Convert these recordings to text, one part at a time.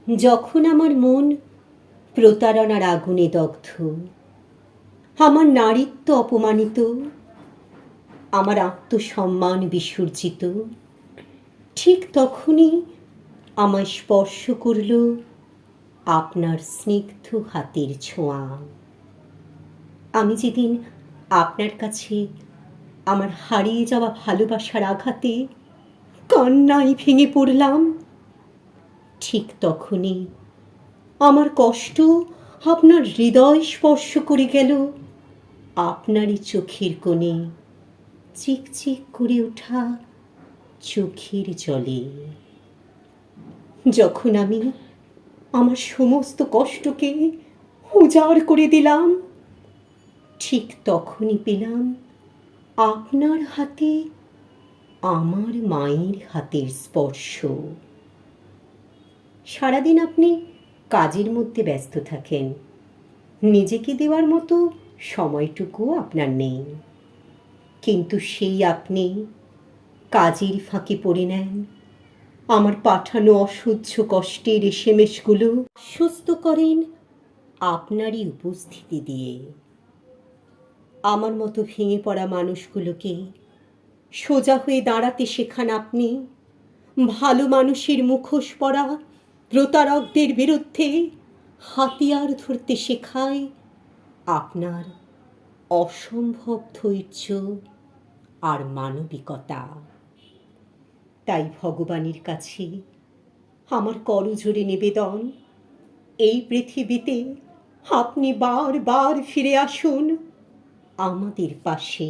যখন আমার মন প্রতারণার আগুনে দগ্ধ, আমার নারীত্ব অপমানিত, আমার আত্মসম্মান বিসর্জিত, ঠিক তখনই আমায় স্পর্শ করল আপনার স্নিগ্ধ হাতের ছোঁয়া। আমি যেদিন আপনার কাছে আমার হারিয়ে যাওয়া ভালোবাসার আঘাতে কান্নায় ভেঙে পড়লাম, ঠিক তখনই আমার কষ্ট আপনার হৃদয় স্পর্শ করে গেল আপনারই চোখের কোণে চিকচিক করে ওঠা চোখের জলে। যখন আমি আমার সমস্ত কষ্টকে উজাড় করে দিলাম, ঠিক তখনই পেলাম আপনার হাতে আমার মায়ের হাতের স্পর্শ। সারাদিন আপনি কাজের মধ্যে ব্যস্ত থাকেন, নিজেকে দেওয়ার মতো সময়টুকুও আপনার নেই, কিন্তু সেই আপনি কাজের ফাঁকে পড়ে নেন আমার পাঠানো অসহ্য কষ্টের এসএমএসগুলো, আশ্বস্ত করেন আপনারই উপস্থিতি দিয়ে। আমার মতো ভেঙে পড়া মানুষগুলোকে সোজা হয়ে দাঁড়াতে শেখান আপনি, ভালো মানুষের মুখোশ পরা প্রতারকদের বিরুদ্ধে হাতিয়ার ধরতে শেখায় আপনার অসম্ভব ধৈর্য আর মানবিকতা। তাই ভগবানের কাছে আমার করজোড়ে নিবেদন, এই পৃথিবীতে আপনি বারবার ফিরে আসুন আমাদের পাশে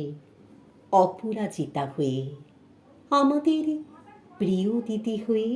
অপরাজিতা হয়ে, আমাদের প্রিয় দিদি হয়ে।